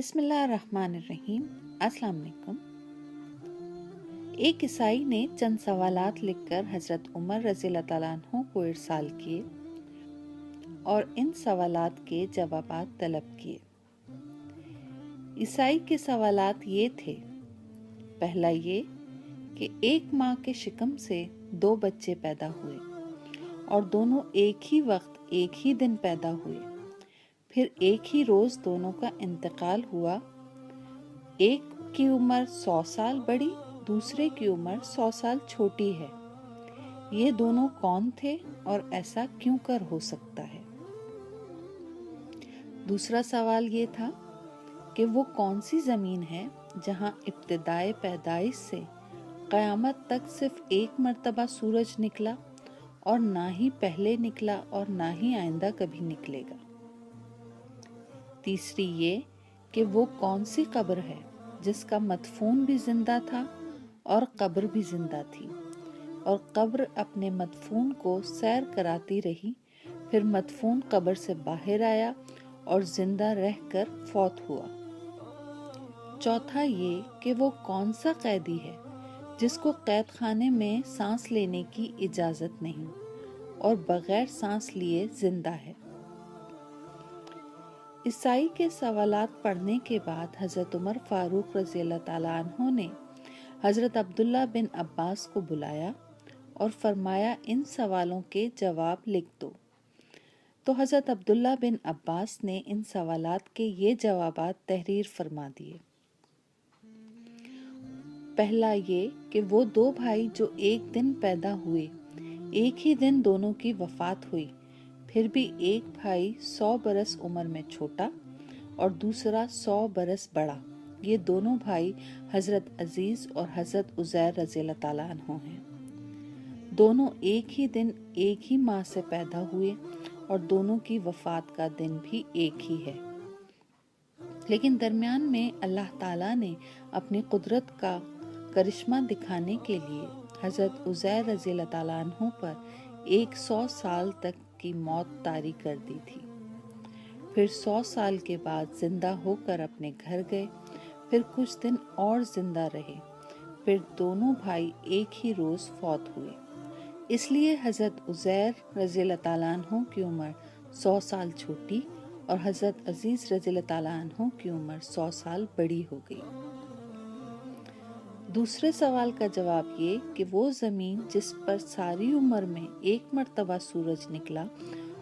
بسم اللہ الرحمن الرحیم۔ السلام علیکم۔ ایک عیسائی نے چند سوالات لکھ کر حضرت عمر رضی اللہ تعالیٰ عنہ کو ارسال کیے اور ان سوالات کے جوابات طلب کیے۔ عیسائی کے سوالات یہ تھے: پہلا یہ کہ ایک ماں کے شکم سے 2 بچے پیدا ہوئے اور دونوں ایک ہی وقت ایک ہی دن پیدا ہوئے، پھر ایک ہی روز دونوں کا انتقال ہوا۔ ایک کی عمر 100 سال بڑی، دوسرے کی عمر 100 سال چھوٹی ہے۔ یہ دونوں کون تھے اور ایسا کیوں کر ہو سکتا ہے؟ دوسرا سوال یہ تھا کہ وہ کون سی زمین ہے جہاں ابتدائے پیدائش سے قیامت تک صرف ایک مرتبہ سورج نکلا اور نہ ہی پہلے نکلا اور نہ ہی آئندہ کبھی نکلے گا۔ تیسری یہ کہ وہ کون سی قبر ہے جس کا مدفون بھی زندہ تھا اور قبر بھی زندہ تھی، اور قبر اپنے مدفون کو سیر کراتی رہی، پھر مدفون قبر سے باہر آیا اور زندہ رہ کر فوت ہوا۔ چوتھا یہ کہ وہ کون سا قیدی ہے جس کو قید خانے میں سانس لینے کی اجازت نہیں اور بغیر سانس لیے زندہ ہے۔ عیسائی کے سوالات پڑھنے کے بعد حضرت عمر فاروق رضی اللہ تعالیٰ عنہ نے حضرت عبداللہ بن عباس کو بلایا اور فرمایا ان سوالوں کے جواب لکھ دو۔ تو حضرت عبداللہ بن عباس نے ان سوالات کے یہ جوابات تحریر فرما دیے۔ پہلا یہ کہ وہ 2 بھائی جو ایک دن پیدا ہوئے، ایک ہی دن دونوں کی وفات ہوئی، پھر بھی ایک بھائی 100 برس عمر میں چھوٹا اور دوسرا 100 برس بڑا، یہ دونوں بھائی حضرت عزیز اور حضرت عزیر رضی اللہ تعالیٰ عنہ ہیں۔ دونوں ایک ہی دن ایک ہی ماں سے پیدا ہوئے اور دونوں کی وفات کا دن بھی ایک ہی ہے، لیکن درمیان میں اللہ تعالیٰ نے اپنی قدرت کا کرشمہ دکھانے کے لیے حضرت عزیر رضی اللہ تعالیٰ عنہ پر 100 سال تک کی موت طاری کر دی تھی۔ پھر 100 سال کے بعد زندہ ہو کر اپنے گھر گئے، پھر کچھ دن اور زندہ رہے، پھر دونوں بھائی ایک ہی روز فوت ہوئے۔ اس لیے حضرت عزیر رضی اللہ تعالیٰ عنہ کی عمر 100 سال چھوٹی اور حضرت عزیز رضی اللہ تعالیٰ عنہ کی عمر 100 سال بڑی ہو گئی۔ دوسرے سوال کا جواب یہ کہ وہ زمین جس پر ساری عمر میں ایک مرتبہ سورج نکلا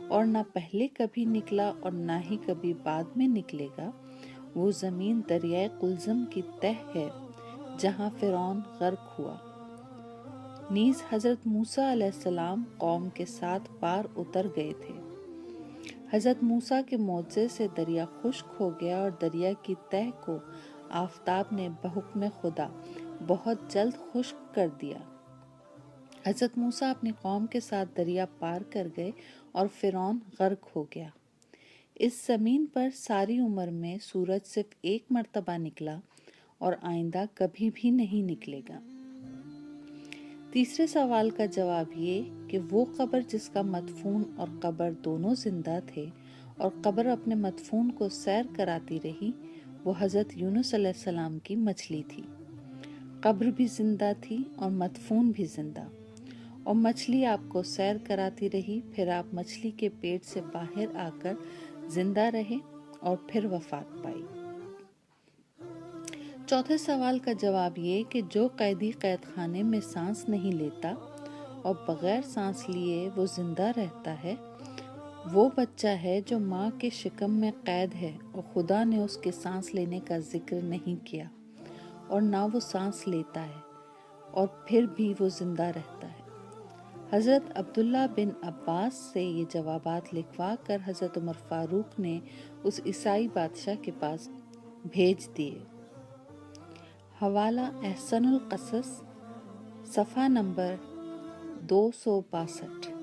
اور نہ پہلے کبھی نکلا اور نہ ہی کبھی بعد میں نکلے گا، وہ زمین دریائے قلزم کی تہ ہے جہاں فرعون غرق ہوا۔ نیز حضرت موسیٰ علیہ السلام قوم کے ساتھ پار اتر گئے تھے۔ حضرت موسیٰ کے معجزے سے دریا خشک ہو گیا اور دریا کی تہ کو آفتاب نے بحکم خدا بہت جلد خشک کر دیا۔ حضرت موسیٰ اپنی قوم کے ساتھ دریا پار کر گئے اور فرعون غرق ہو گیا۔ اس زمین پر ساری عمر میں سورج صرف ایک مرتبہ نکلا اور آئندہ کبھی بھی نہیں نکلے گا۔ تیسرے سوال کا جواب یہ کہ وہ قبر جس کا مدفون اور قبر دونوں زندہ تھے اور قبر اپنے مدفون کو سیر کراتی رہی، وہ حضرت یونس علیہ السلام کی مچھلی تھی۔ قبر بھی زندہ تھی اور مدفون بھی زندہ، اور مچھلی آپ کو سیر کراتی رہی، پھر آپ مچھلی کے پیٹ سے باہر آ کر زندہ رہے اور پھر وفات پائی۔ چوتھے سوال کا جواب یہ کہ جو قیدی قید خانے میں سانس نہیں لیتا اور بغیر سانس لیے وہ زندہ رہتا ہے، وہ بچہ ہے جو ماں کے شکم میں قید ہے اور خدا نے اس کے سانس لینے کا ذکر نہیں کیا اور نہ وہ سانس لیتا ہے اور پھر بھی وہ زندہ رہتا ہے۔ حضرت عبداللہ بن عباس سے یہ جوابات لکھوا کر حضرت عمر فاروق نے اس عیسائی بادشاہ کے پاس بھیج دیے۔ حوالہ احسن القصص، صفحہ نمبر 262۔